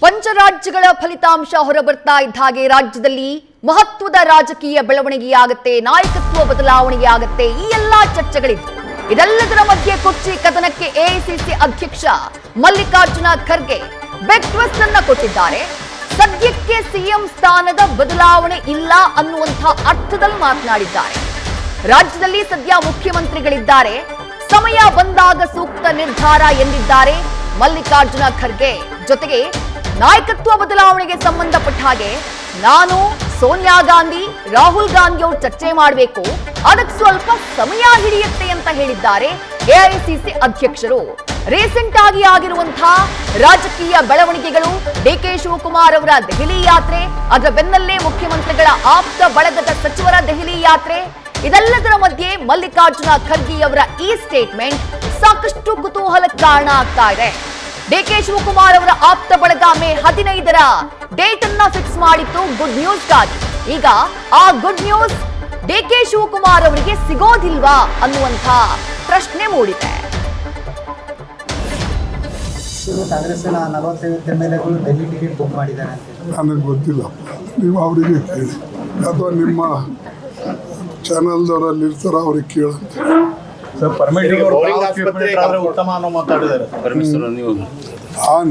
ಪಂಚರಾಜ್ಯಗಳ ಫಲಿತಾಂಶ ಹೊರಬರ್ತಾ ಇದ್ದ ಹಾಗೆ ರಾಜ್ಯದಲ್ಲಿ ಮಹತ್ವದ ರಾಜಕೀಯ ಬೆಳವಣಿಗೆಯಾಗುತ್ತೆ, ನಾಯಕತ್ವ ಬದಲಾವಣೆಯಾಗುತ್ತೆ, ಈ ಎಲ್ಲಾ ಚರ್ಚೆಗಳಿವೆ. ಇದೆಲ್ಲದರ ಮಧ್ಯೆ ಕೊಚ್ಚಿ ಕದನಕ್ಕೆ ಎಐಸಿಸಿ ಅಧ್ಯಕ್ಷ ಮಲ್ಲಿಕಾರ್ಜುನ ಖರ್ಗೆ ಬೆಟ್ ಟ್ವಿಸ್ಟ್ ಅನ್ನ ಕೊಟ್ಟಿದ್ದಾರೆ. ಸದ್ಯಕ್ಕೆ ಸಿಎಂ ಸ್ಥಾನದ ಬದಲಾವಣೆ ಇಲ್ಲ ಅನ್ನುವಂಥ ಅರ್ಥದಲ್ಲಿ ಮಾತನಾಡಿದ್ದಾರೆ. ರಾಜ್ಯದಲ್ಲಿ ಸದ್ಯ ಮುಖ್ಯಮಂತ್ರಿಗಳಿದ್ದಾರೆ, ಸಮಯ ಬಂದಾಗ ಸೂಕ್ತ ನಿರ್ಧಾರ ಎಂದಿದ್ದಾರೆ ಮಲ್ಲಿಕಾರ್ಜುನ ಖರ್ಗೆ. ಜೊತೆಗೆ ನಾಯಕತ್ವ ಬದಲಾವಣೆಗೆ ಸಂಬಂಧಪಟ್ಟ ಹಾಗೆ ನಾನು ಸೋನಿಯಾ ಗಾಂಧಿ ರಾಹುಲ್ ಗಾಂಧಿ ಅವರು ಚರ್ಚೆ ಮಾಡಬೇಕು, ಅದಕ್ಕೆ ಸ್ವಲ್ಪ ಸಮಯ ಹಿಡಿಯುತ್ತೆ ಅಂತ ಹೇಳಿದ್ದಾರೆ ಎಐಸಿಸಿ ಅಧ್ಯಕ್ಷರು. ರೀಸೆಂಟ್ ಆಗಿ ಆಗಿರುವಂತಹ ರಾಜಕೀಯ ಬೆಳವಣಿಗೆಗಳು, ಡಿಕೆ ಶಿವಕುಮಾರ್ ಅವರ ದೆಹಲಿ ಯಾತ್ರೆ, ಅದರ ಬೆನ್ನಲ್ಲೇ ಮುಖ್ಯಮಂತ್ರಿಗಳ ಆಪ್ತ ಬಳಗದ ಸಚಿವರ ದೆಹಲಿ ಯಾತ್ರೆ, ಇದೆಲ್ಲದರ ಮಧ್ಯೆ ಮಲ್ಲಿಕಾರ್ಜುನ ಖರ್ಗೆ ಅವರ ಈ ಸ್ಟೇಟ್ಮೆಂಟ್ ಸಾಕಷ್ಟು ಕುತೂಹಲಕ್ಕೆ ಕಾರಣ ಆಗ್ತಾ ಇದೆ. ಡಿಕೆ ಶಿವಕುಮಾರ್ ಅವರ ಆಪ್ತ ಬಳಗ ಮೇ 15ರ ಡೇಟ್ ಅನ್ನ ಫಿಕ್ಸ್ ಮಾಡಿತ್ತು ಗುಡ್ ನ್ಯೂಸ್ ಗಾಗಿ. ಈಗ ಆ ಗುಡ್ ನ್ಯೂಸ್ ಡಿಕೆ ಶಿವಕುಮಾರ್ ಅವರಿಗೆ ಸಿಗೋದಿಲ್ವಾ ಅನ್ನುವಂಥ ಪ್ರಶ್ನೆ ಮೂಡಿದೆ. ಕಾಂಗ್ರೆಸ್ನ 45 ಎಂಎಲ್ಎಗಳು ಡೆಲ್ಲಿ ಟಿಕೆಟ್ ಬುಕ್ ಮಾಡಿದ್ದಾರೆ ಅಂತ ನನಗೆ ಗೊತ್ತಿಲ್ಲ, ನೀವು ಅವರಿಗೆ ಕೇಳಿ ಅಥವಾ ನಿಮ್ಮ ಚಾನಲ್ದವರಲ್ಲಿ ಇರ್ತಾರ ಅವ್ರಿಗೆ ಕೇಳಂತೆ.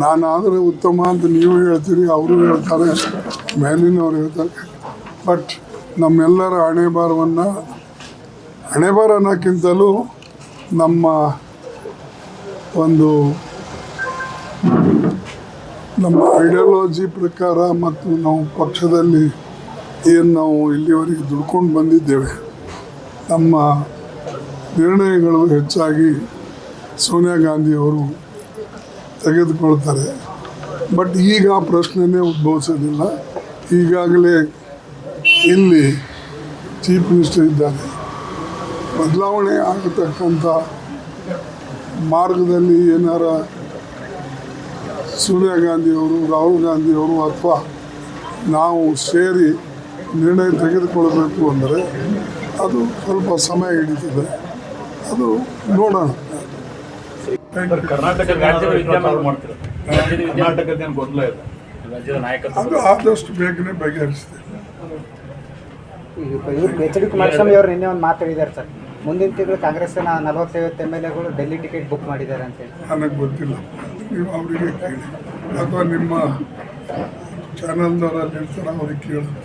ನಾನಾದರೆ ಉತ್ತಮ ಅಂತ ನೀವು ಹೇಳ್ತೀರಿ, ಅವರು ಹೇಳ್ತಾರೆ, ಮೇಲಿನವ್ರು ಹೇಳ್ತಾರೆ. ಬಟ್ ನಮ್ಮೆಲ್ಲರ ಹಣೆಬಾರ ಅನ್ನೋಕ್ಕಿಂತಲೂ ನಮ್ಮ ಐಡಿಯಾಲಜಿ ಪ್ರಕಾರ ಮತ್ತು ನಾವು ಪಕ್ಷದಲ್ಲಿ ಏನು ನಾವು ಇಲ್ಲಿವರೆಗೆ ದುಡ್ಕೊಂಡು ಬಂದಿದ್ದೇವೆ, ನಮ್ಮ ನಿರ್ಣಯಗಳು ಹೆಚ್ಚಾಗಿ ಸೋನಿಯಾ ಗಾಂಧಿಯವರು ತೆಗೆದುಕೊಳ್ತಾರೆ. ಬಟ್ ಈಗ ಆ ಪ್ರಶ್ನೆನೇ ಉದ್ಭವಿಸೋದಿಲ್ಲ. ಈಗಾಗಲೇ ಇಲ್ಲಿ ಚೀಫ್ ಮಿನಿಸ್ಟರ್ ಇದ್ದಾರೆ. ಬದಲಾವಣೆ ಆಗತಕ್ಕಂಥ ಮಾರ್ಗದಲ್ಲಿ ಏನಾರ ಸೋನಿಯಾ ಗಾಂಧಿಯವರು ರಾಹುಲ್ ಗಾಂಧಿಯವರು ಅಥವಾ ನಾವು ಸೇರಿ ನಿರ್ಣಯ ತೆಗೆದುಕೊಳ್ಬೇಕು ಅಂದರೆ ಅದು ಸ್ವಲ್ಪ ಸಮಯ ಹಿಡಿತದೆ, ಅದು ನೋಡೋಣ. ಅದು ಆದಷ್ಟು ಬೇಗನೆ ಬಗೆಹರಿಸ್ತೇವೆ. ಎಚ್ ಡಿ ಕುಮಾರಸ್ವಾಮಿ ಅವರು ನಿನ್ನೆ ಒಂದು ಮಾತಾಡಿದ್ದಾರೆ ಸರ್, ಮುಂದಿನ ತಿಂಗಳು ಕಾಂಗ್ರೆಸ್ನ 45 ಎಂಎಲ್ಎಗಳು ಡೆಲ್ಲಿ ಟಿಕೆಟ್ ಬುಕ್ ಮಾಡಿದ್ದಾರೆ ಅಂತೇಳಿ. ನನಗೆ ಗೊತ್ತಿಲ್ಲ, ನೀವು ಅವರಿಗೆ ಕೇಳಿ ಅಥವಾ ನಿಮ್ಮ ಚಾನಲ್ದವರಲ್ಲಿ ಇರ್ತಾರೆ ಅವ್ರಿಗೆ ಕೇಳುತ್ತೆ.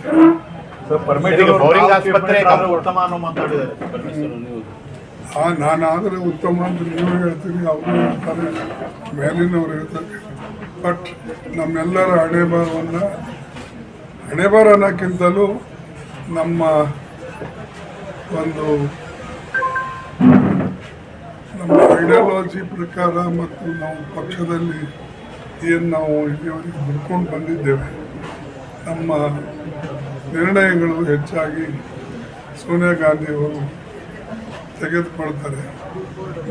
ನಾನಾದರೆ ಉತ್ತಮ ಅಂತ ನೀವು ಹೇಳ್ತೀರಿ, ಅವರು ಹೇಳ್ತಾರೆ, ಮೇಲಿನವ್ರು ಹೇಳ್ತಾರೆ. ಬಟ್ ನಮ್ಮೆಲ್ಲರ ಹಣೆಬಾರ ಅನ್ನೋಕ್ಕಿಂತಲೂ ನಮ್ಮ ಐಡಿಯಾಲಜಿ ಪ್ರಕಾರ ಮತ್ತು ನಾವು ಪಕ್ಷದಲ್ಲಿ ಏನು ನಾವು ಇಲ್ಲಿವರೆಗೆ ದುಡ್ಕೊಂಡು ಬಂದಿದ್ದೇವೆ, ನಮ್ಮ ನಿರ್ಣಯಗಳು ಹೆಚ್ಚಾಗಿ ಸೋನಿಯಾ ಗಾಂಧಿಯವರು ತೆಗೆದುಕೊಳ್ತಾರೆ.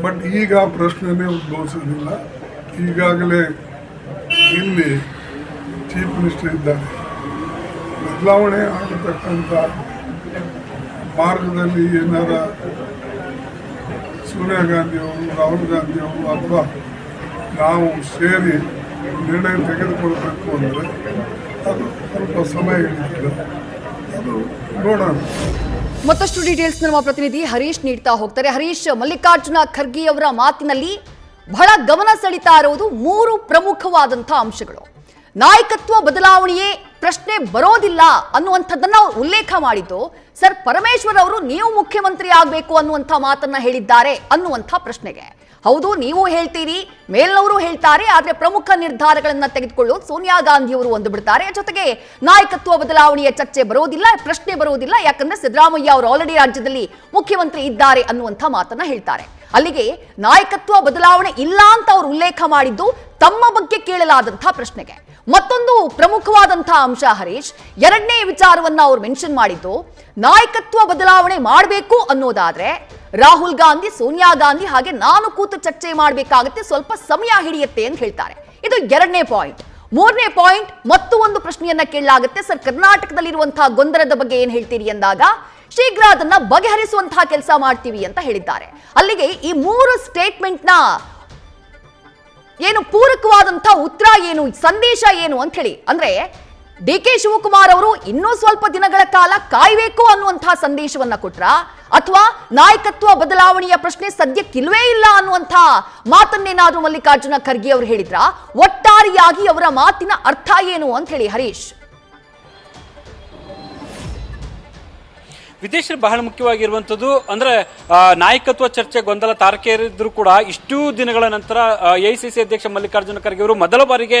ಬಟ್ ಈಗ ಆ ಪ್ರಶ್ನೆನೇ ಉದ್ಭವಿಸೋದಿಲ್ಲ. ಈಗಾಗಲೇ ಇಲ್ಲಿ ಚೀಫ್ ಮಿನಿಸ್ಟರ್ ಇದ್ದಾರೆ. ಬದಲಾವಣೆ ಆಗತಕ್ಕಂಥ ಮಾರ್ಗದಲ್ಲಿ ಏನಾರ ಸೋನಿಯಾ ಗಾಂಧಿಯವರು ರಾಹುಲ್ ಗಾಂಧಿಯವರು ಅಥವಾ ನಾವು ಸೇರಿ ನಿರ್ಣಯ ತೆಗೆದುಕೊಳ್ಬೇಕು ಅಂದರೆ ಅದು ಸ್ವಲ್ಪ ಸಮಯ ಹಿಡಿಯುತ್ತದೆ, ಅದು ನೋಡೋಣ. ಮತ್ತಷ್ಟು ಡೀಟೇಲ್ಸ್ ನಮ್ಮ ಪ್ರತಿನಿಧಿ ಹರೀಶ್ ನೀಡ್ತಾ ಹೋಗ್ತಾರೆ. ಹರೀಶ್, ಮಲ್ಲಿಕಾರ್ಜುನ ಖರ್ಗೆ ಅವರ ಮಾತಿನಲ್ಲಿ ಬಹಳ ಗಮನ ಸೆಳೀತಾ ಇರುವುದು 3 ಪ್ರಮುಖವಾದಂತಹ ಅಂಶಗಳು. ನಾಯಕತ್ವ ಬದಲಾವಣೆಯೇ ಪ್ರಶ್ನೆ ಬರೋದಿಲ್ಲ ಅನ್ನುವಂಥದ್ದನ್ನ ಉಲ್ಲೇಖ ಮಾಡಿದ್ದು. ಸರ್, ಪರಮೇಶ್ವರ್ ಅವರು ನೀವು ಮುಖ್ಯಮಂತ್ರಿ ಆಗಬೇಕು ಅನ್ನುವಂಥ ಮಾತನ್ನ ಹೇಳಿದ್ದಾರೆ ಅನ್ನುವಂಥ ಪ್ರಶ್ನೆಗೆ ಹೌದು ನೀವು ಹೇಳ್ತೀರಿ, ಮೇಲ್ನವರು ಹೇಳ್ತಾರೆ, ಆದ್ರೆ ಪ್ರಮುಖ ನಿರ್ಧಾರಗಳನ್ನ ತೆಗೆದುಕೊಳ್ಳೋದು ಸೋನಿಯಾ ಗಾಂಧಿ ಅವರು ಒಂದು ಬಿಡ್ತಾರೆ. ಜೊತೆಗೆ ನಾಯಕತ್ವ ಬದಲಾವಣೆಯ ಚರ್ಚೆ ಬರೋದಿಲ್ಲ, ಪ್ರಶ್ನೆ ಬರೋದಿಲ್ಲ, ಯಾಕಂದ್ರೆ ಸಿದ್ದರಾಮಯ್ಯ ಅವರು ಆಲ್ರೆಡಿ ರಾಜ್ಯದಲ್ಲಿ ಮುಖ್ಯಮಂತ್ರಿ ಇದ್ದಾರೆ ಅನ್ನುವಂಥ ಮಾತನ್ನ ಹೇಳ್ತಾರೆ. ಅಲ್ಲಿಗೆ ನಾಯಕತ್ವ ಬದಲಾವಣೆ ಇಲ್ಲ ಅಂತ ಅವರು ಉಲ್ಲೇಖ ಮಾಡಿದ್ದು ತಮ್ಮ ಬಗ್ಗೆ ಕೇಳಲಾದಂತಹ ಪ್ರಶ್ನೆಗೆ. ಮತ್ತೊಂದು ಪ್ರಮುಖವಾದಂತಹ ಅಂಶ ಹರೀಶ್, ಎರಡನೇ ವಿಚಾರವನ್ನ ಅವರು ಮೆನ್ಷನ್ ಮಾಡಿದ್ದು, ನಾಯಕತ್ವ ಬದಲಾವಣೆ ಮಾಡಬೇಕು ಅನ್ನೋದಾದ್ರೆ ರಾಹುಲ್ ಗಾಂಧಿ ಸೋನಿಯಾ ಗಾಂಧಿ ಹಾಗೆ ನಾನು ಕೂತು ಚರ್ಚೆ ಮಾಡಬೇಕಾಗುತ್ತೆ, ಸ್ವಲ್ಪ ಸಮಯ ಹಿಡಿಯುತ್ತೆ ಅಂತ ಹೇಳ್ತಾರೆ. ಇದು ಎರಡನೇ ಪಾಯಿಂಟ್. ಮೂರನೇ ಪಾಯಿಂಟ್, ಮತ್ತು ಒಂದು ಪ್ರಶ್ನೆಯನ್ನ ಕೇಳಲಾಗುತ್ತೆ, ಸರ್ ಕರ್ನಾಟಕದಲ್ಲಿರುವಂತಹ ಗೊಂದಲದ ಬಗ್ಗೆ ಏನ್ ಹೇಳ್ತೀರಿ ಎಂದಾಗ ಶೀಘ್ರ ಅದನ್ನ ಬಗೆಹರಿಸುವಂತಹ ಕೆಲಸ ಮಾಡ್ತೀವಿ ಅಂತ ಹೇಳಿದ್ದಾರೆ. ಅಲ್ಲಿಗೆ ಈ 3 ಸ್ಟೇಟ್ಮೆಂಟ್ ನ ಏನು ಪೂರಕವಾದಂಥ ಉತ್ತರ ಏನು, ಸಂದೇಶ ಏನು ಅಂತ ಹೇಳಿ. ಅಂದ್ರೆ ಡಿ ಕೆ ಶಿವಕುಮಾರ್ ಅವರು ಇನ್ನೂ ಸ್ವಲ್ಪ ದಿನಗಳ ಕಾಲ ಕಾಯಬೇಕು ಅನ್ನುವಂತಹ ಸಂದೇಶವನ್ನ ಕೊಟ್ರ, ಅಥವಾ ನಾಯಕತ್ವ ಬದಲಾವಣೆಯ ಪ್ರಶ್ನೆ ಸದ್ಯಕ್ಕಿಲ್ವೇ ಇಲ್ಲ ಅನ್ನುವಂಥ ಮಾತನ್ನೇನಾದ್ರೂ ಮಲ್ಲಿಕಾರ್ಜುನ ಖರ್ಗೆ ಅವರು ಹೇಳಿದ್ರ? ಒಟ್ಟಾರೆಯಾಗಿ ಅವರ ಮಾತಿನ ಅರ್ಥ ಏನು ಅಂತ ಹೇಳಿ ಹರೀಶ್. ವಿದೇಶಿ ಬಹಳ ಮುಖ್ಯವಾಗಿರುವಂಥದ್ದು ಅಂದ್ರೆ ನಾಯಕತ್ವ ಚರ್ಚೆ ಗೊಂದಲ ತಾರಕೇರಿದ್ರು ಕೂಡ ಇಷ್ಟು ದಿನಗಳ ನಂತರ ಎಐಸಿಸಿ ಅಧ್ಯಕ್ಷ ಮಲ್ಲಿಕಾರ್ಜುನ ಖರ್ಗೆ ಅವರು ಮೊದಲ ಬಾರಿಗೆ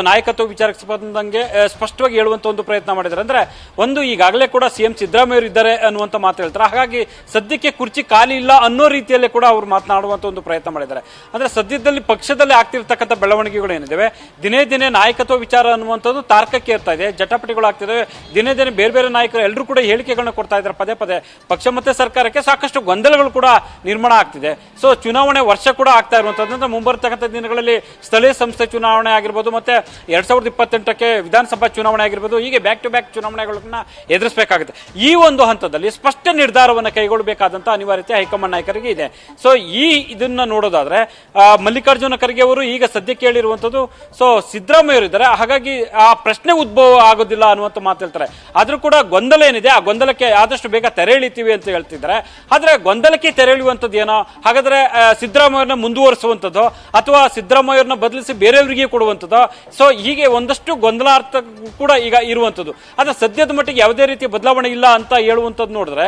ನಾಯಕತ್ವ ವಿಚಾರಕ್ಕೆ ಸಂಬಂಧಂಗೆ ಸ್ಪಷ್ಟವಾಗಿ ಹೇಳುವಂತ ಒಂದು ಪ್ರಯತ್ನ ಮಾಡಿದ್ದಾರೆ. ಅಂದ್ರೆ ಒಂದು, ಈಗಾಗಲೇ ಕೂಡ ಸಿಎಂ ಸಿದ್ದರಾಮಯ್ಯ ಅವರು ಇದ್ದಾರೆ ಅನ್ನುವಂತ ಮಾತು ಹೇಳ್ತಾರೆ. ಹಾಗಾಗಿ ಸದ್ಯಕ್ಕೆ ಕುರ್ಚಿ ಖಾಲಿ ಇಲ್ಲ ಅನ್ನೋ ರೀತಿಯಲ್ಲೇ ಕೂಡ ಅವರು ಮಾತನಾಡುವಂತ ಒಂದು ಪ್ರಯತ್ನ ಮಾಡಿದ್ದಾರೆ. ಅಂದ್ರೆ ಸದ್ಯದಲ್ಲಿ ಪಕ್ಷದಲ್ಲಿ ಆಗ್ತಿರ್ತಕ್ಕಂಥ ಬೆಳವಣಿಗೆಗಳು ಏನಿದೆ, ದಿನೇ ದಿನೇ ನಾಯಕತ್ವ ವಿಚಾರ ಅನ್ನುವಂಥದ್ದು ತಾರಕಕ್ಕೆ ಇರ್ತಾ ಇದೆ, ಜಟಾಪಟಿಗಳು ಆಗ್ತಿದೆ. ದಿನೇ ದಿನೇ ಬೇರೆ ಬೇರೆ ನಾಯಕರು ಎಲ್ಲರೂ ಕೂಡ ಹೇಳಿಕೆಗಳನ್ನ ಕೊಡ್ತಾ ಇದ್ದಾರೆ. ಪದೇ ಪದೇ ಪಕ್ಷ ಮತ್ತೆ ಸರ್ಕಾರಕ್ಕೆ ಸಾಕಷ್ಟು ಗೊಂದಲಗಳು ಕೂಡ ನಿರ್ಮಾಣ ಆಗ್ತಿದೆ. ಚುನಾವಣೆ ವರ್ಷ ಕೂಡ ಆಗ್ತಾ ಇರುವಂತದ್ರಿಂದ ಮುಂಬರ್ತಕ್ಕಂಥ ದಿನಗಳಲ್ಲಿ ಸ್ಥಳೀಯ ಸಂಸ್ಥೆ ಚುನಾವಣೆ ಆಗಿರ್ಬೋದು, ಮತ್ತೆ 2028ಕ್ಕೆ ವಿಧಾನಸಭಾ ಚುನಾವಣೆ ಆಗಿರ್ಬೋದು, ಹೀಗೆ ಬ್ಯಾಕ್ ಟು ಬ್ಯಾಕ್ ಚುನಾವಣೆಗಳನ್ನ ಎದುರಿಸಬೇಕಾಗುತ್ತೆ. ಈ ಒಂದು ಹಂತದಲ್ಲಿ ಸ್ಪಷ್ಟ ನಿರ್ಧಾರವನ್ನು ಕೈಗೊಳ್ಳಬೇಕಾದಂತ ಅನಿವಾರ್ಯತೆ ಹೈಕಮಾಂಡ್ ನಾಯಕರಿಗೆ ಇದೆ. ಇದನ್ನ ನೋಡೋದಾದ್ರೆ ಮಲ್ಲಿಕಾರ್ಜುನ ಖರ್ಗೆ ಅವರು ಈಗ ಸದ್ಯಕ್ಕೆ ಹೇಳಿರುವಂತದ್ದು ಸಿದ್ದರಾಮಯ್ಯ ಇದ್ದಾರೆ, ಹಾಗಾಗಿ ಆ ಪ್ರಶ್ನೆ ಉದ್ಭವ ಆಗೋದಿಲ್ಲ ಅನ್ನುವಂತ ಮಾತು ಹೇಳ್ತಾರೆ. ಆದ್ರೂ ಕೂಡ ಗೊಂದಲ ಏನಿದೆ, ಆ ಗೊಂದಲಕ್ಕೆ ಆದಷ್ಟು ಬೇಗ ತೆರೆ ಎಳಿತೀವಿ ಅಂತ ಹೇಳ್ತಿದ್ದಾರೆ. ಆದ್ರೆ ಗೊಂದಲಕ್ಕೆ ತೆರೆ ಎಳೆಯುವಂಥದ್ದು ಏನೋ, ಹಾಗಾದ್ರೆ ಸಿದ್ದರಾಮಯ್ಯನ ಮುಂದುವರಿಸುವಂಥದ್ದು ಅಥವಾ ಸಿದ್ದರಾಮಯ್ಯರನ್ನ ಬದಲಿಸಿ ಬೇರೆಯವರಿಗೆ ಕೊಡುವಂಥದ್ದು. ಹೀಗೆ ಒಂದಷ್ಟು ಗೊಂದಲಾರ್ಥ ಕೂಡ ಈಗ ಇರುವಂಥದ್ದು. ಆದ್ರೆ ಸದ್ಯದ ಮಟ್ಟಿಗೆ ಯಾವುದೇ ರೀತಿಯ ಬದಲಾವಣೆ ಇಲ್ಲ ಅಂತ ಹೇಳುವಂಥದ್ದು ನೋಡಿದ್ರೆ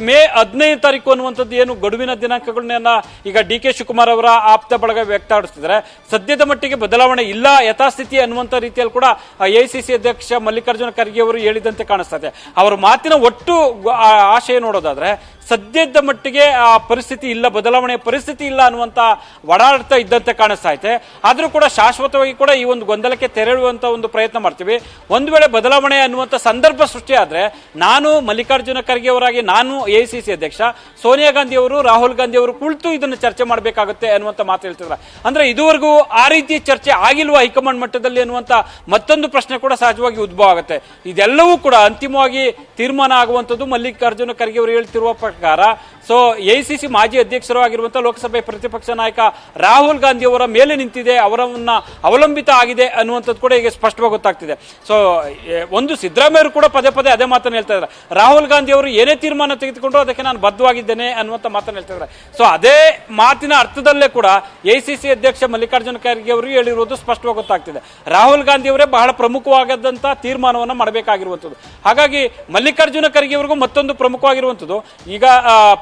ಮೇ 15 ತಾರೀಕು ಅನ್ನುವಂಥದ್ದು ಏನು ಗಡುವಿನ ದಿನಾಂಕಗಳನ್ನ ಈಗ ಡಿ ಕೆ ಶಿವಕುಮಾರ್ ಅವರ ಆಪ್ತ ಬಳಗ ವ್ಯಕ್ತಪಡಿಸ್ತಿದ್ದಾರೆ. ಸದ್ಯದ ಮಟ್ಟಿಗೆ ಬದಲಾವಣೆ ಇಲ್ಲ, ಯಥಾಸ್ಥಿತಿ ಅನ್ನುವಂಥ ರೀತಿಯಲ್ಲಿ ಕೂಡ ಎಐಸಿಸಿ ಅಧ್ಯಕ್ಷ ಮಲ್ಲಿಕಾರ್ಜುನ ಖರ್ಗೆ ಅವರು ಹೇಳಿದಂತೆ ಕಾಣಿಸ್ತಾ ಇದೆ. ಅವರ ಮಾತಿನ ಒಟ್ಟು ಆಶಯ ನೋಡೋದಾದ್ರೆ ಸದ್ಯದ ಮಟ್ಟಿಗೆ ಆ ಪರಿಸ್ಥಿತಿ ಇಲ್ಲ, ಬದಲಾವಣೆಯ ಪರಿಸ್ಥಿತಿ ಇಲ್ಲ ಅನ್ನುವಂತ ಒಡಾಡ್ತಾ ಇದ್ದಂತೆ ಕಾಣಿಸ್ತಾ ಇದೆ. ಆದ್ರೂ ಕೂಡ ಶಾಶ್ವತವಾಗಿ ಕೂಡ ಈ ಒಂದು ಗೊಂದಲಕ್ಕೆ ತೆರಳುವಂತ ಒಂದು ಪ್ರಯತ್ನ ಮಾಡ್ತೀವಿ. ಒಂದು ವೇಳೆ ಬದಲಾವಣೆ ಅನ್ನುವಂತ ಸಂದರ್ಭ ಸೃಷ್ಟಿ ಆದ್ರೆ ನಾನು ಮಲ್ಲಿಕಾರ್ಜುನ ಖರ್ಗೆ ಅವರಾಗಿ, ನಾನು ಎಐಸಿಸಿ ಅಧ್ಯಕ್ಷ, ಸೋನಿಯಾ ಗಾಂಧಿ ಅವರು, ರಾಹುಲ್ ಗಾಂಧಿ ಅವರು ಕುಳಿತು ಇದನ್ನು ಚರ್ಚೆ ಮಾಡಬೇಕಾಗುತ್ತೆ ಅನ್ನುವಂತ ಮಾತು ಹೇಳ್ತಿದ್ದಾರೆ. ಅಂದ್ರೆ ಇದುವರೆಗೂ ಆ ರೀತಿಯ ಚರ್ಚೆ ಆಗಿಲ್ವಾ ಹೈಕಮಾಂಡ್ ಮಟ್ಟದಲ್ಲಿ ಅನ್ನುವಂತ ಮತ್ತೊಂದು ಪ್ರಶ್ನೆ ಕೂಡ ಸಹಜವಾಗಿ ಉದ್ಭವ ಆಗುತ್ತೆ. ಇದೆಲ್ಲವೂ ಕೂಡ ಅಂತಿಮವಾಗಿ ತೀರ್ಮಾನ ಆಗುವಂತದ್ದು ಮಲ್ಲಿಕಾರ್ಜುನ ಖರ್ಗೆ ಅವರು ಹೇಳ್ತಿರುವ ಪ್ರಕಾರ. ಎಐಸಿಸಿ ಮಾಜಿ ಅಧ್ಯಕ್ಷರು ಆಗಿರುವಂತಹ ಲೋಕಸಭೆ ಪ್ರತಿಪಕ್ಷ ನಾಯಕ ರಾಹುಲ್ ಗಾಂಧಿ ಅವರ ಮೇಲೆ ನಿಂತಿದೆ, ಅವರನ್ನ ಅವಲಂಬಿತ ಆಗಿದೆ ಅನ್ನುವಂಥದ್ದು ಕೂಡ ಈಗ ಸ್ಪಷ್ಟವಾಗಿ ಗೊತ್ತಾಗ್ತಿದೆ. ಒಂದು ಸಿದ್ದರಾಮಯ್ಯ ಕೂಡ ಪದೇ ಪದೇ ಅದೇ ಮಾತನ್ನು ಹೇಳ್ತಾ ಇದ್ದಾರೆ. ರಾಹುಲ್ ಗಾಂಧಿ ಅವರು ಏನೇ ತೀರ್ಮಾನ ತೆಗೆದುಕೊಂಡ್ರು ಅದಕ್ಕೆ ನಾನು ಬದ್ಧವಾಗಿದ್ದೇನೆ ಅನ್ನುವಂಥ ಮಾತನ್ನು ಹೇಳ್ತಾ ಇದ್ದಾರೆ. ಅದೇ ಮಾತಿನ ಅರ್ಥದಲ್ಲೇ ಕೂಡ ಎಐಸಿಸಿ ಅಧ್ಯಕ್ಷ ಮಲ್ಲಿಕಾರ್ಜುನ ಖರ್ಗೆ ಅವರು ಹೇಳಿರುವುದು ಸ್ಪಷ್ಟವಾಗಿ ಗೊತ್ತಾಗ್ತಿದೆ. ರಾಹುಲ್ ಗಾಂಧಿ ಅವರೇ ಬಹಳ ಪ್ರಮುಖವಾದಂತ ತೀರ್ಮಾನವನ್ನು ಮಾಡಬೇಕಾಗಿರುವಂಥದ್ದು. ಹಾಗಾಗಿ ಮಲ್ಲಿಕಾರ್ಜುನ ಖರ್ಗೆ ಅವರಿಗೂ ಮತ್ತೊಂದು ಪ್ರಮುಖವಾಗಿರುವಂಥದ್ದು, ಈಗ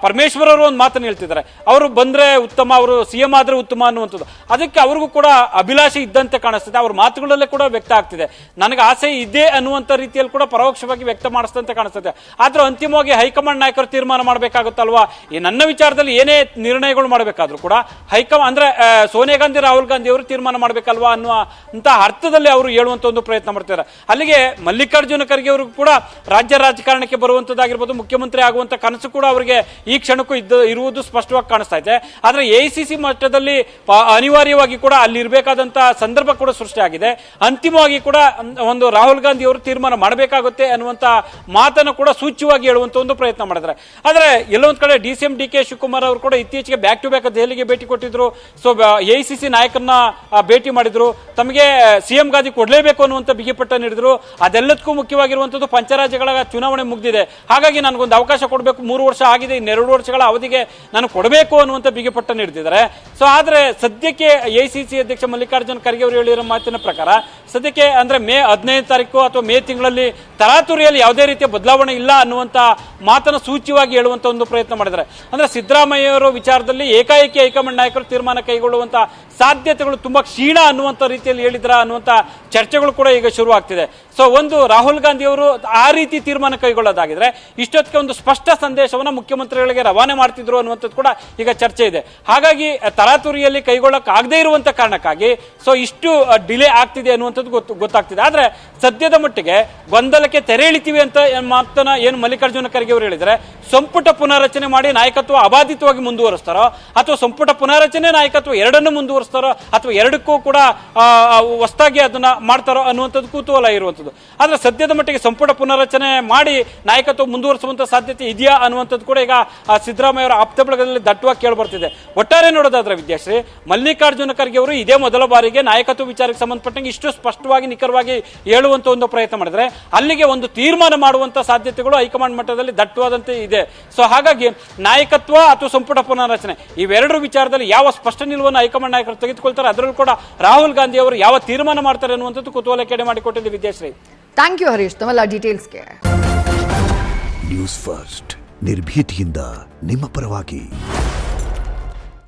ಪರಮೇಶ್ವರ್ ಅವರು ಒಂದು ಮಾತನ್ನು ಹೇಳ್ತಿದ್ದಾರೆ, ಅವರು ಬಂದ್ರೆ ಉತ್ತಮ, ಅವರು ಸಿಎಂ ಆದ್ರೆ ಉತ್ತಮ ಅನ್ನುವಂಥದ್ದು. ಅದಕ್ಕೆ ಅವ್ರಿಗೂ ಕೂಡ ಅಭಿಲಾಷೆ ಇದ್ದಂತೆ ಕಾಣಿಸ್ತದೆ, ಅವ್ರ ಮಾತುಗಳಲ್ಲೇ ಕೂಡ ವ್ಯಕ್ತ ಆಗ್ತಿದೆ. ನನಗೆ ಆಸೆ ಇದೆ ಅನ್ನುವಂಥ ರೀತಿಯಲ್ಲಿ ಕೂಡ ಪರೋಕ್ಷವಾಗಿ ವ್ಯಕ್ತ ಮಾಡಿಸ್ತಂತೆ ಕಾಣಿಸ್ತದೆ. ಆದ್ರೂ ಅಂತಿಮವಾಗಿ ಹೈಕಮಾಂಡ್ ನಾಯಕರು ತೀರ್ಮಾನ ಮಾಡಬೇಕಾಗುತ್ತಲ್ವಾ. ಈ ನನ್ನ ವಿಚಾರದಲ್ಲಿ ಏನೇ ನಿರ್ಣಯಗಳು ಮಾಡಬೇಕಾದ್ರೂ ಕೂಡ ಹೈಕಮಾಂಡ್ ಅಂದ್ರೆ ಸೋನಿಯಾ ಗಾಂಧಿ, ರಾಹುಲ್ ಗಾಂಧಿ ಅವರು ತೀರ್ಮಾನ ಮಾಡಬೇಕಲ್ವಾ ಅನ್ನುವಂತ ಅರ್ಥದಲ್ಲಿ ಅವರು ಹೇಳುವಂತ ಒಂದು ಪ್ರಯತ್ನ ಮಾಡ್ತಾರೆ. ಅಲ್ಲಿಗೆ ಮಲ್ಲಿಕಾರ್ಜುನ ಖರ್ಗೆ ಅವರು ಕೂಡ ರಾಜ್ಯ ರಾಜಕಾರಣಕ್ಕೆ ಬರುವಂತದ್ದಾಗಿರ್ಬೋದು, ಮುಖ್ಯಮಂತ್ರಿ ಆಗುವಂತ ಕನಸು ಕೂಡ ಅವರಿಗೆ ಈ ಕ್ಷಣಕ್ಕೂ ಇರುವುದು ಸ್ಪಷ್ಟವಾಗಿ ಕಾಣಿಸ್ತಾ ಇದೆ. ಆದ್ರೆ ಎಐಸಿಸಿ ಮಟ್ಟದಲ್ಲಿ ಅನಿವಾರ್ಯವಾಗಿ ಕೂಡ ಅಲ್ಲಿ ಇರಬೇಕಾದಂತಹ ಸಂದರ್ಭ ಕೂಡ ಸೃಷ್ಟಿಯಾಗಿದೆ. ಅಂತಿಮವಾಗಿ ಕೂಡ ಒಂದು ರಾಹುಲ್ ಗಾಂಧಿ ಅವರು ತೀರ್ಮಾನ ಮಾಡಬೇಕಾಗುತ್ತೆ ಅನ್ನುವಂತ ಮಾತನ್ನು ಕೂಡ ಸೂಚ್ಯವಾಗಿ ಹೇಳುವಂತ ಒಂದು ಪ್ರಯತ್ನ ಮಾಡಿದ್ದಾರೆ. ಆದ್ರೆ ಎಲ್ಲೊಂದ್ ಕಡೆ ಡಿಸಿಎಂ ಡಿ ಕೆ ಶಿವಕುಮಾರ್ ಅವರು ಕೂಡ ಇತ್ತೀಚೆಗೆ ಬ್ಯಾಕ್ ಟು ಬ್ಯಾಕ್ ದೆಹಲಿಗೆ ಭೇಟಿ ಕೊಟ್ಟಿದ್ರು. ಎಐಸಿಸಿ ನಾಯಕರನ್ನ ಭೇಟಿ ಮಾಡಿದ್ರು, ತಮಗೆ ಸಿಎಂ ಗಾದಿ ಕೊಡ್ಲೇಬೇಕು ಅನ್ನುವಂತ ಬಿಗಿಪಟ್ಟ ನೀಡಿದ್ರು. ಅದೆಲ್ಲದಕ್ಕೂ ಮುಖ್ಯವಾಗಿರುವಂತದ್ದು ಪಂಚರಾಜ್ಯಗಳ ಚುನಾವಣೆ ಮುಗಿದಿದೆ, ಹಾಗಾಗಿ ನನಗೊಂದು ಅವಕಾಶ ಕೊಡಬೇಕು, 3 ವರ್ಷ ಆಗಿದೆ, 2 ವರ್ಷಗಳ ಅವಧಿಗೆ ನಾನು ಕೊಡಬೇಕು ಅನ್ನುವಂತ ಬಿಗಿಪಟ್ಟ ನೀಡಿದ್ದಾರೆ. ಆದ್ರೆ ಸದ್ಯಕ್ಕೆ ಎಐಸಿಸಿ ಅಧ್ಯಕ್ಷ ಮಲ್ಲಿಕಾರ್ಜುನ ಖರ್ಗೆ ಅವರು ಹೇಳಿರೋ ಮಾತಿನ ಪ್ರಕಾರ ಸದ್ಯಕ್ಕೆ ಅಂದ್ರೆ ಮೇ 15 ತಾರೀಕು ಅಥವಾ ಮೇ ತಿಂಗಳಲ್ಲಿ ತರಾತುರಿಯಲ್ಲಿ ಯಾವುದೇ ರೀತಿಯ ಬದಲಾವಣೆ ಇಲ್ಲ ಅನ್ನುವಂತ ಮಾತನ್ನು ಸೂಚ್ಯವಾಗಿ ಹೇಳುವಂತ ಒಂದು ಪ್ರಯತ್ನ ಮಾಡಿದ್ದಾರೆ. ಅಂದ್ರೆ ಸಿದ್ದರಾಮಯ್ಯ ಅವರ ವಿಚಾರದಲ್ಲಿ ಏಕಾಏಕಿ ಹೈಕಮಾಂಡ್ ನಾಯಕರು ತೀರ್ಮಾನ ಕೈಗೊಳ್ಳುವಂತ ಸಾಧ್ಯತೆಗಳು ತುಂಬಾ ಕ್ಷೀಣ ಅನ್ನುವಂತ ರೀತಿಯಲ್ಲಿ ಹೇಳಿದ್ರ ಅನ್ನುವಂತ ಚರ್ಚೆಗಳು ಕೂಡ ಈಗ ಶುರು ಆಗ್ತಿದೆ. ಒಂದು ರಾಹುಲ್ ಗಾಂಧಿ ಅವರು ಆ ರೀತಿ ತೀರ್ಮಾನ ಕೈಗೊಳ್ಳೋದಾಗಿದ್ರೆ ಇಷ್ಟೊತ್ತಿಗೆ ಒಂದು ಸ್ಪಷ್ಟ ಸಂದೇಶವನ್ನ ಮುಖ್ಯಮಂತ್ರಿಗಳಿಗೆ ರವಾನೆ ಮಾಡ್ತಿದ್ರು ಅನ್ನುವಂಥದ್ದು ಕೂಡ ಈಗ ಚರ್ಚೆ ಇದೆ. ಹಾಗಾಗಿ ತರಾತುರಿಯಲ್ಲಿ ಕೈಗೊಳ್ಳಕ್ ಆಗದೇ ಇರುವಂತ ಕಾರಣಕ್ಕಾಗಿ ಇಷ್ಟು ಡಿಲೇ ಆಗ್ತಿದೆ ಅನ್ನುವಂಥದ್ದು ಗೊತ್ತಾಗ್ತಿದೆ. ಆದ್ರೆ ಸದ್ಯದ ಮಟ್ಟಿಗೆ ಗೊಂದಲಕ್ಕೆ ತೆರೆ ಎಳಿತೀವಿ ಅಂತ ಮಾತನ್ನ ಏನು ಮಲ್ಲಿಕಾರ್ಜುನ ಖರ್ಗೆ ಅವರು ಹೇಳಿದ್ರೆ, ಸಂಪುಟ ಪುನರಚನೆ ಮಾಡಿ ನಾಯಕತ್ವ ಅಬಾಧಿತವಾಗಿ ಮುಂದುವರಿಸ್ತಾರೋ ಅಥವಾ ಸಂಪುಟ ಪುನರಚನೆ ನಾಯಕತ್ವ ಎರಡನ್ನು ಮುಂದುವರಿಸ್ತಾರೋ ಅಥವಾ ಎರಡಕ್ಕೂ ಕೂಡ ಹೊಸದಾಗಿ ಅದನ್ನ ಮಾಡ್ತಾರೋ ಅನ್ನುವಂಥದ್ದು ಕುತೂಹಲ ಇರುವಂಥದ್ದು. ಆದ್ರೆ ಸದ್ಯದ ಮಟ್ಟಿಗೆ ಸಂಪುಟ ಪುನರಚನೆ ಮಾಡಿ ನಾಯಕತ್ವ ಮುಂದುವರಿಸುವಂತ ಸಾಧ್ಯತೆ ಇದೆಯಾ ಅನ್ನುವಂಥದ್ದು ಅನ್ನುವಂಥದ್ದು ಕೂಡ ಈಗ ಸಿದ್ದರಾಮಯ್ಯ ಅವರ ಆಪ್ತ ಬಳಗದಲ್ಲಿ ದಟ್ಟವಾಗಿ ಕೇಳಿ ಬರ್ತಿದೆ. ಒಟ್ಟಾರೆ ನೋಡೋದಾದ್ರೆ ವಿದ್ಯಾಶ್ರೀ, ಮಲ್ಲಿಕಾರ್ಜುನ ಖರ್ಗೆ ಅವರು ಇದೇ ಮೊದಲ ಬಾರಿಗೆ ನಾಯಕತ್ವ ವಿಚಾರಕ್ಕೆ ಸಂಬಂಧಪಟ್ಟಂಗೆ ಇಷ್ಟು ಸ್ಪಷ್ಟವಾಗಿ ನಿಖರವಾಗಿ ಹೇಳುವಂತ ಒಂದು ಪ್ರಯತ್ನ ಮಾಡಿದ್ರೆ ಅಲ್ಲಿಗೆ ಒಂದು ತೀರ್ಮಾನ ಮಾಡುವಂತ ಸಾಧ್ಯತೆಗಳು ಹೈಕಮಾಂಡ್ ಮಟ್ಟದಲ್ಲಿ ದಟ್ಟವಾದಂತೆ ಇದೆ. ಸೊ ಹಾಗಾಗಿ ನಾಯಕತ್ವ ಅಥವಾ ಸಂಪುಟ ಪುನರ್ರಚನೆ ಇವೆರಡರ ವಿಚಾರದಲ್ಲಿ ಯಾವ ಸ್ಪಷ್ಟ ನಿಲುವನ್ನು ಹೈಕಮಾಂಡ್ ನಾಯಕರು ತೆಗೆದುಕೊಳ್ತಾರೆ, ಅದರಲ್ಲೂ ಕೂಡ ರಾಹುಲ್ ಗಾಂಧಿ ಅವರು ಯಾವ ತೀರ್ಮಾನ ಮಾಡ್ತಾರೆ ಅನ್ನುವಂಥದ್ದು ಕುತೂಹಲ ಕೆಡೆ ಮಾಡಿಕೊಟ್ಟಿದೆ ವಿದ್ಯಾಶ್ರೀ. ಥ್ಯಾಂಕ್ ಯು ಹರೀಶ್, ತಮ್ಮೆಲ್ಲ ಡೀಟೇಲ್ಸ್ಗೆ. ನ್ಯೂಸ್ ಫಸ್ಟ್ ನಿರ್ಭೀತಿಯಿಂದ ನಿಮ್ಮ ಪರವಾಗಿ.